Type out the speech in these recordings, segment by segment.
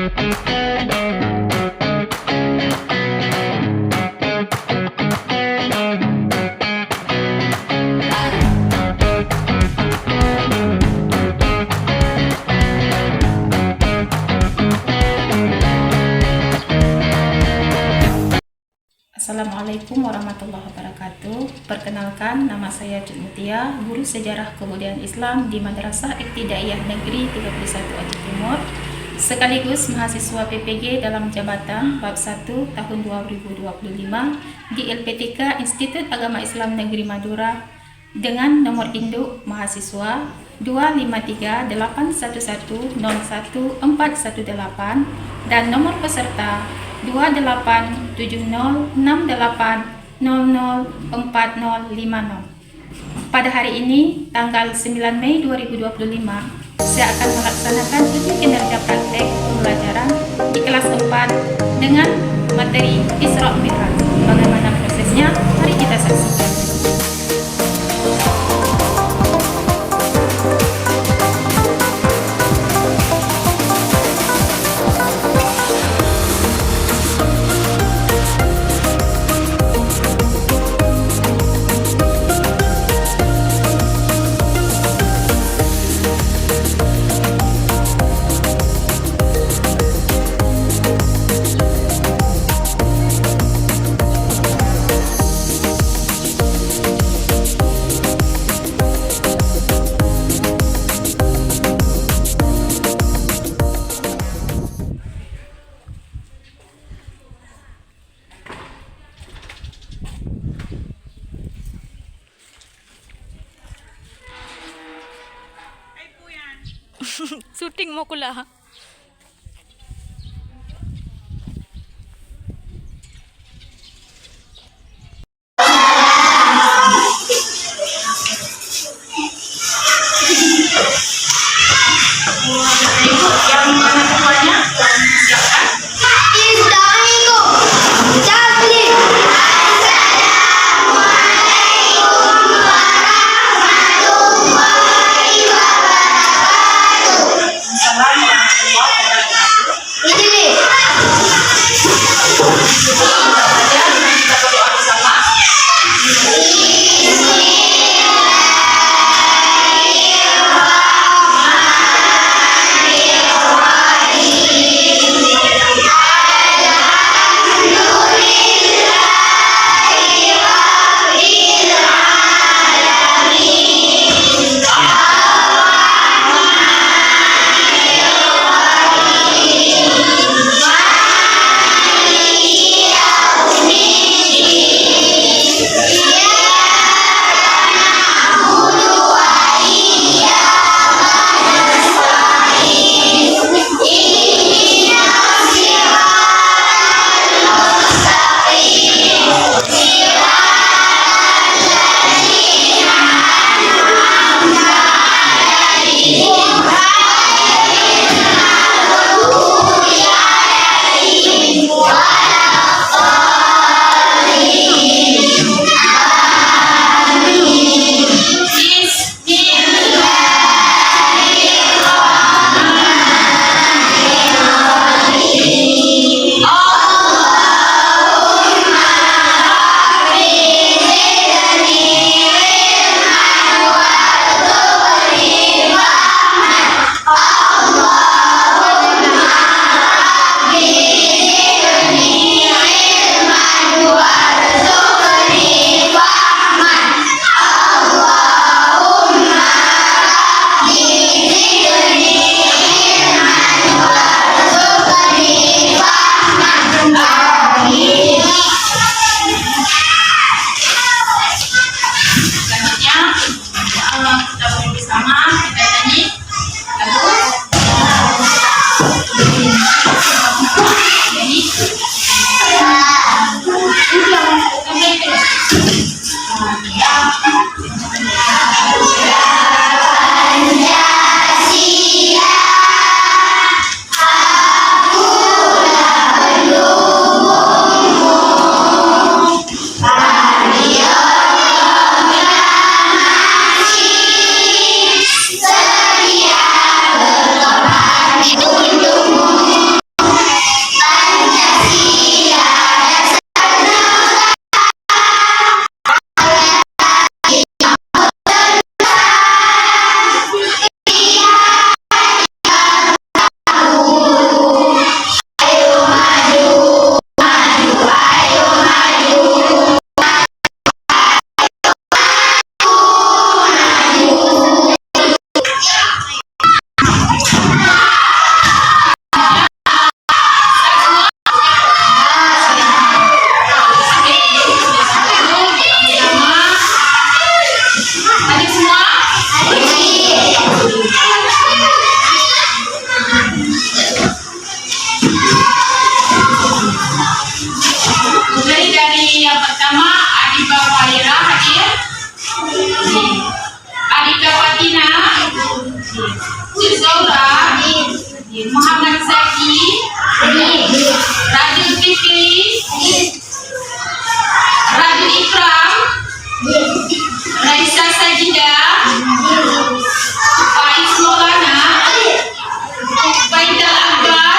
Assalamualaikum warahmatullahi wabarakatuh. Perkenalkan, nama saya Cut Mutia, guru sejarah kebudayaan Islam di Madrasah Ibtidaiyah Negeri 31 Aceh Timur, sekaligus mahasiswa PPG dalam jabatan bab 1 tahun 2025 di LPTK Institut Agama Islam Negeri Madura dengan nomor induk mahasiswa 25381101418 dan nomor peserta 287068004050. Pada hari ini, tanggal 9 Mei 2025, saya akan melaksanakan uji kinerja praktek pembelajaran di kelas 4 dengan materi Isra Mi'raj. Bagaimana prosesnya? Mari kita saksikan. Shooting mo kula. Adita Fatina, Cizaura, Muhammad Zaki, Rajul Fikri, Rajul Ikram, Raisa Sajida, Faiz Maulana, Faidal Akbar,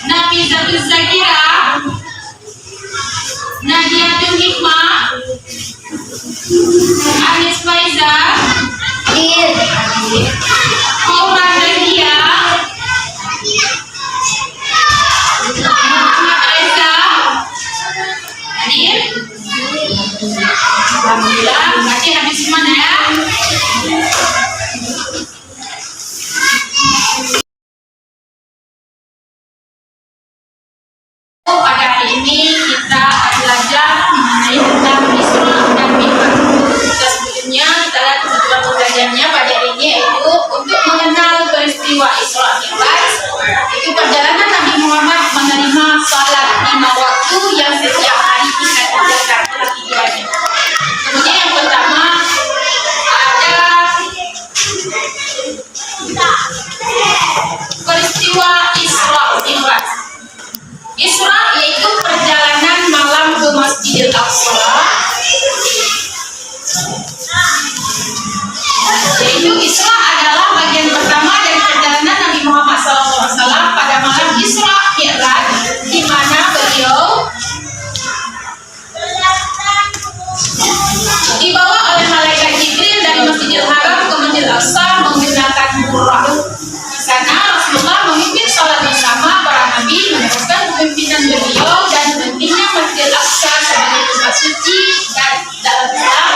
Nafizatul Zakira, Nadiatul Hikmah, Anis Faizal, Maura Nadia, Muhammad Reza, hadir. Alhamdulillah, berarti habis semua ya. Pada hari ini kita belajar mengenai tentang Isra dan Mi'raj. Sebelumnya kita lihat tujuan pembelajarannya pada hari ini yaitu untuk mengenal peristiwa Isra Mi'raj. Itu perjalanan Nabi Muhammad menerima salat 5 waktu yang setiap hari kita kerjakan. Itulah tujuannya. Kemudian yang pertama ada peristiwa Isra Mi'raj. Isra yaitu perjalanan malam ke Masjidil Aqsa. Yaitu Isra adalah bagian pertama dari perjalanan Nabi Muhammad SAW pada malam Isra Mi'raj, di mana beliau dibawa oleh malaikat Jibril dari Masjidil Haram ke Masjidil Aqsa menggunakan buraq. Di sana Rasulullah memimpin sholat bersama para nabi, meneruskan kepemimpinan beliau dan pentingnya Masjidil Aqsa sebagai tempat suci dan dalam Islam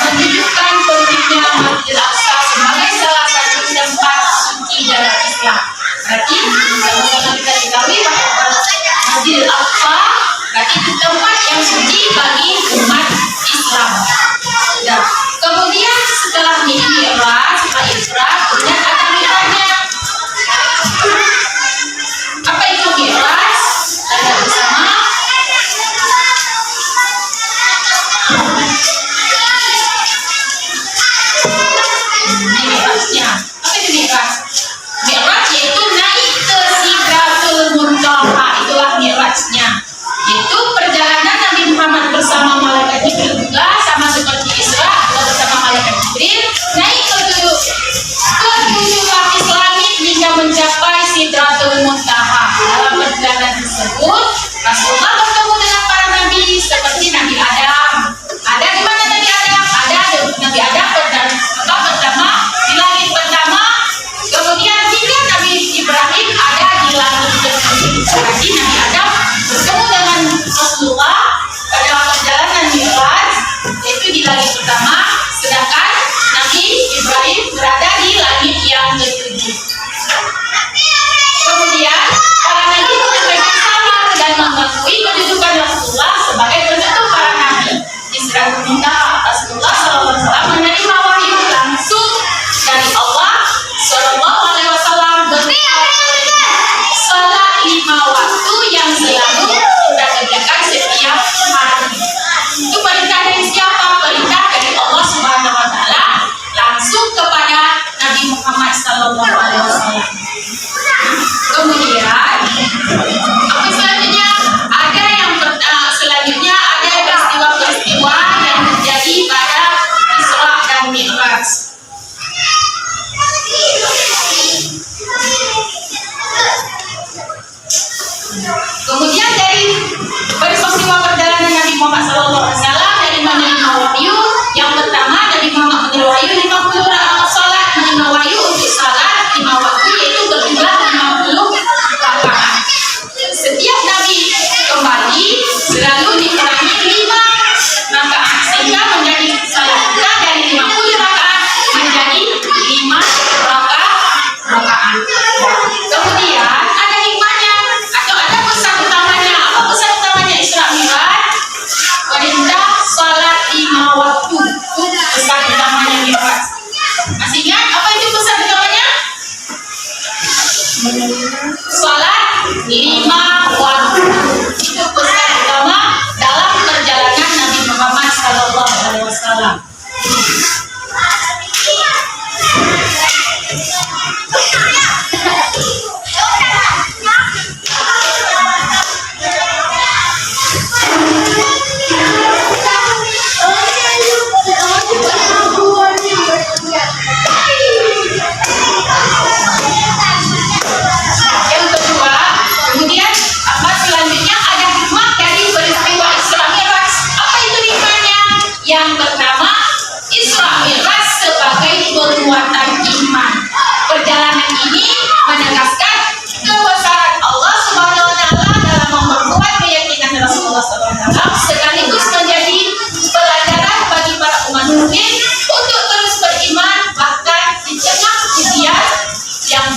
menunjukkan pentingnya Masjidil Aqsa sebagai salah satu tempat suci dalam Islam. Berarti sama-sama kita ketahui bahwa Masjidil Aqsa berarti itu tempat yang suci bagi umat Islam. Nah, kemudian setelah Mi'raj, setelah Isra, kemudian ada Mi'rajnya. Apa itu Mi'raj? Ada bersama. Ini Mi'rajnya. Apa itu Mi'raj? Mi'raj yaitu naik ke Sidratul Muntaha. Itulah Mi'rajnya. Yaitu perjalanan Nabi Muhammad bersama malaikat Jibril juga, sama seperti Isra, bersama malaikat Jibril naik ke tujuh lapis langit hingga mencapai Sidratul Muntaha. Dalam perjalanan tersebut Rasulullah bertemu dengan para nabi seperti Nabi Adam. Ada di mana Nabi Adam? Ada Nabi Adam pertama di langit pertama, kemudian hingga Nabi Ibrahim ada di langit kedua. Berarti Nabi Adam bertemu dengan Rasulullah pada perjalanan Mi'raj, yaitu di langit pertama, sedangkan Nabi Ibrahim berada di langit yang ketujuh. Kemudian para nabi menyampaikan salam dan mengakui kedudukan Rasulullah sebagai penutup para nabi. Di Sidratul Muntaha, Rasulullah SAW menerima wahyu langsung dari Allah SAW berupa salat 5 waktu yang selalu kita kerjakan setiap hari. Itu perintah dari siapa? Perintah dari Allah Subhanahu Wa Taala langsung kepada Nabi Muhammad SAW. Kemudian apa selanjutnya? Ada yang selanjutnya ada peristiwa-peristiwa yang terjadi pada Isra dan Mi'raj. Kemudian dari peristiwa perjalanan Nabi Muhammad SAW dari menerima wahyu, yang pertama Nabi Muhammad menerima wahyu 50 rakaat salat, menerima wahyu untuk salat 5 waktu yaitu berjumlah 50 rakaat. Setiap Nabi kembali selalu dikurangi 5 rakaat sehingga menjadi salat kita dari 50 rakaat menjadi 5 rakaat. Kemudian ada hikmahnya atau ada pesan utamanya. Apa pesan utamanya Isra Mi'raj? Perintah salat 5 waktu. Itu pesan utamanya Mi'raj. Masih ingat apa itu pesan utamanya? Salat 5 waktu. Itu pesan utama dalam perjalanan Nabi Muhammad SAW.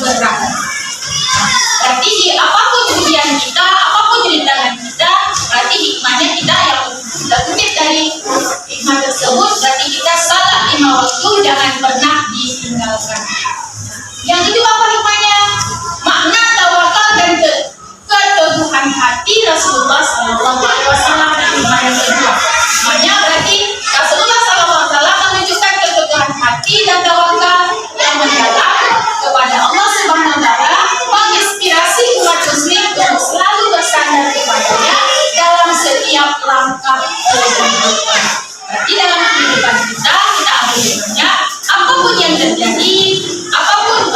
berat. Berarti di apapun ujian kita, apapun rintangan kita, berarti hikmahnya kita yang kutip dari hikmah tersebut, berarti kita salat 5 waktu jangan pernah ditinggalkan. Yang kedua apa hikmahnya? Makna tawakal dan keteguhan hati Rasulullah SAW. Hikmah yang kedua, maknanya berarti Rasulullah SAW menunjukkan keteguhan hati dan tawakal yang mendalam kepada Allah Subhanahu Wa Taala, menginspirasi umat muslim untuk selalu bersandar kepadanya dalam setiap langkah kehidupan. Berarti dalam kehidupan kita ambil hikmahnya, apapun yang terjadi, apapun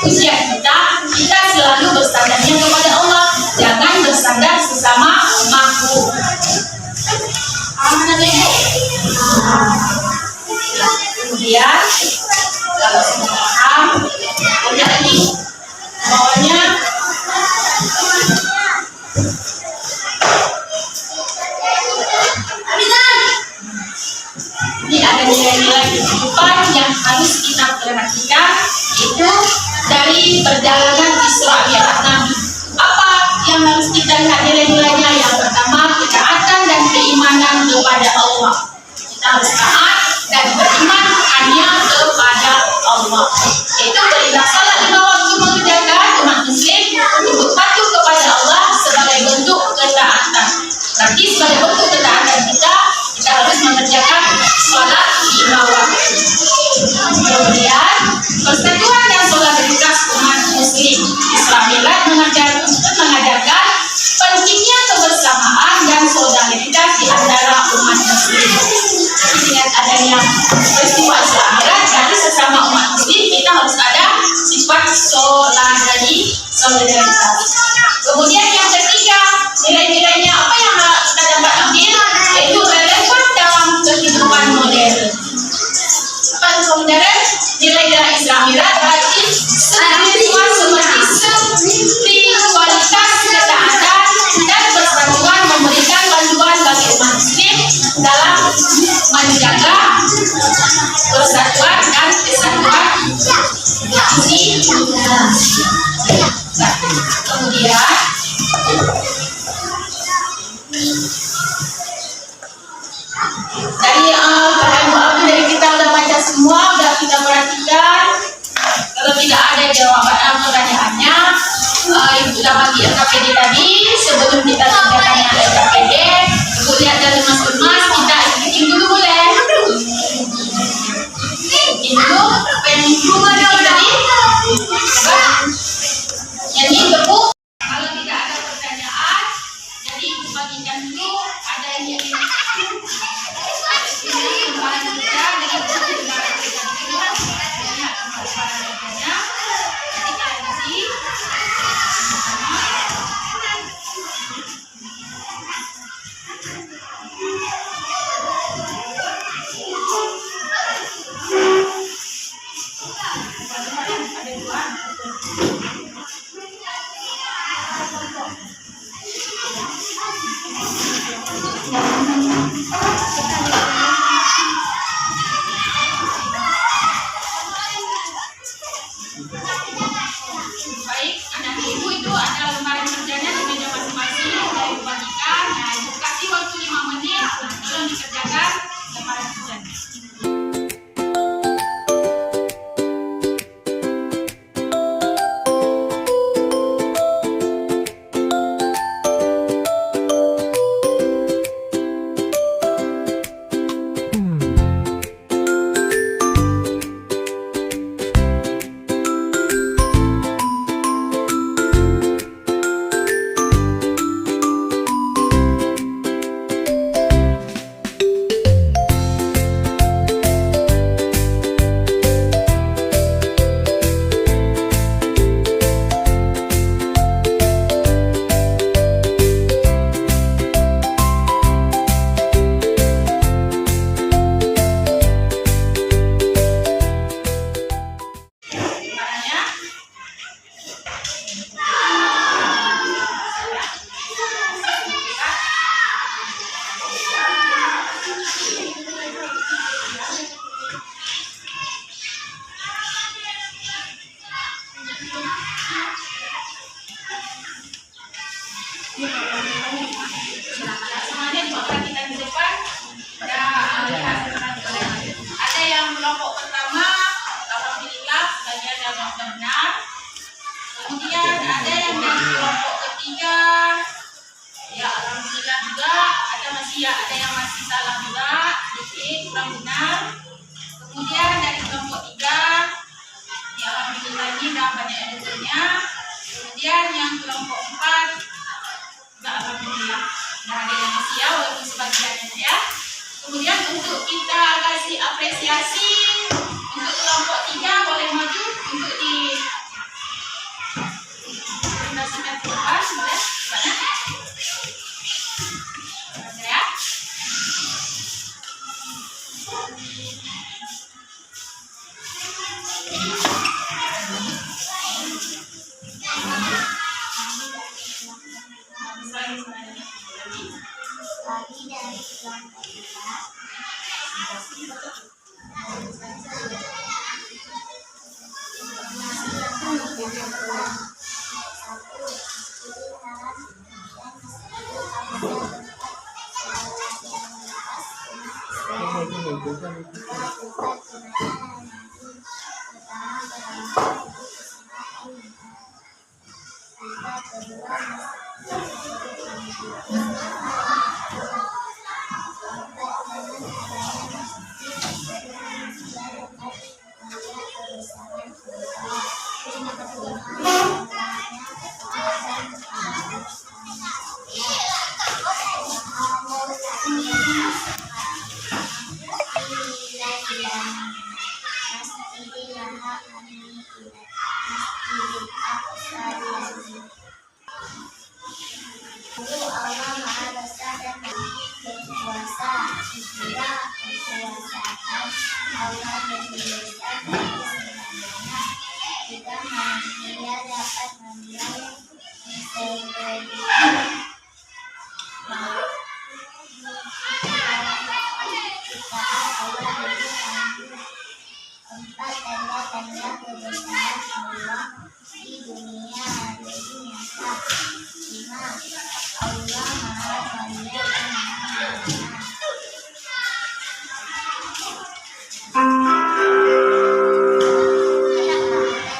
ujian kita selalu bersandarnya kepada Allah, jangan bersandar sesama makhluk. Kemudian kalau sudah paham, kemudian lagi bawahnya ini ada nilai-nilai kehidupan yang harus kita perhatikan, itu dari perjalanan Isra Mi'raj Nabi. Apa yang harus kita lihat nilai-nilainya? Yang pertama, ketaatan dan keimanan kepada Allah. Kita harus taat dan beriman hanya kepada Allah. Itu perintah salat 5 waktu mengerjakan umat muslim untuk patuh kepada Allah sebagai bentuk ketaatan. Berarti sebagai bentuk ketaatan kita harus mengerjakan salat 5 waktu. Kemudian persatuan dan solidaritas umat muslim, Isra Mi'raj mengajarkan pentingnya kebersamaan dan solidaritas di antara umat muslim. Dengan adanya peristiwa Isra Mi'raj, dari sesama umat muslim kita harus ada sifat solidaritas. Kemudian yang ketiga, nilai-nilainya apa yang kita dapat ambil, yaitu relevan dalam kehidupan modern. Modern, nilai-nilai Isra Mi'raj berarti spiritualitas, ketaatan dan persatuan memberikan bantuan bagi umat muslim dalam menjaga persatuan dan kesatuan di kemudian dari kita udah baca semua, udah kita perhatikan. Kalau tidak ada jawaban pertanyaannya, ibu udah bagi LKPD tadi. Sebelum kita kerjakan yang LKPD, ibu lihat dari mas-mas, kita bikin dulu boleh. Bikin dulu, tadi. Jadi ibu, kalau tidak ada pertanyaan, jadi ibu bagikan dulu. Ada yang baik, anak ibu itu ada lembaran kerjanya di meja masing-masing, dari dibagikan. Nah, ibu kasih waktu 5 menit, tolong dikerjakan lembaran kerjanya. benar. Kemudian ada yang dari kelompok ketiga, ya alhamdulillah juga. Ada yang masih salah juga, dikit kurang benar. Kemudian dari kelompok 3, ya alhamdulillah ini dah banyak yang betulnya. Kemudian yang kelompok 4, juga alhamdulillah dah ada yang masih ya, walaupun sebagian ya. Kemudian untuk kita kasih apresiasi untuk kelompok 3 boleh maju untuk di presentasikan ke depan, boleh? Banyak ya.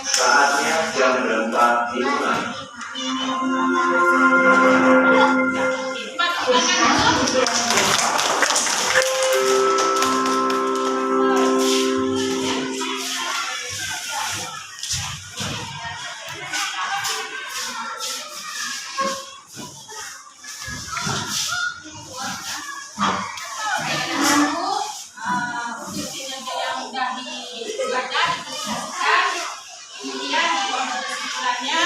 Saatnya jam berempat dimulai. Kemudian kesimpulannya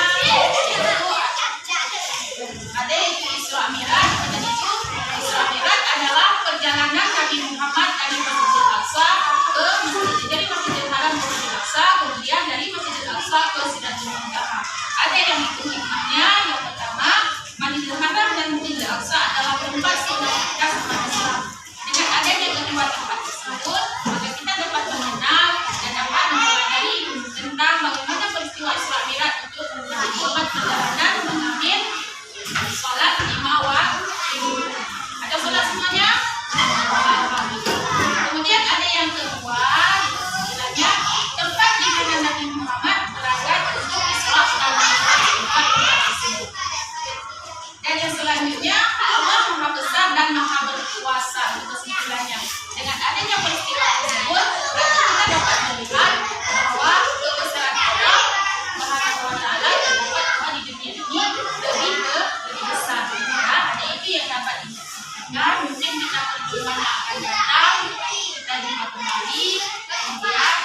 ada itu Isra Mi'raj. Dan itu Isra Mi'raj adalah perjalanan Nabi Muhammad dari Masjidil Aqsa ke Masjidil Haram ke Masjidil Aqsa, kemudian dari Masjidil Aqsa ke Sidratul Muntaha. Ada yang itu hikmahnya. Yang pertama, Masjidil Haram dan Masjidil Aqsa adalah tempat simbolitas umat Islam. Dengan adanya kedua tempat tersebut, maka kita dapat mengenal dan dapat mempelajari tentang bagaimana peristiwa Isra Mi'raj itu membuat perjalanan mengambil sholat 5 waktu. Ada sholat semuanya? Kemudian ada yang kedua, istilahnya tempat di mana Nabi Muhammad berangkat untuk Isra dan Mi'raj. Dan yang selanjutnya, Allah Maha Besar dan Maha Berkuasa. Itu kesimpulannya. Dengan adanya peristiwa tersebut, berarti kita dapat melihat bahwa kebesaran Allah Subhanahu wa Ta'ala terdapat di dunia ini lebih besar. Ya, ada itu yang dapat disampaikan. Mungkin kita perjumpaan akan datang, kita jumpa kembali. Kemudian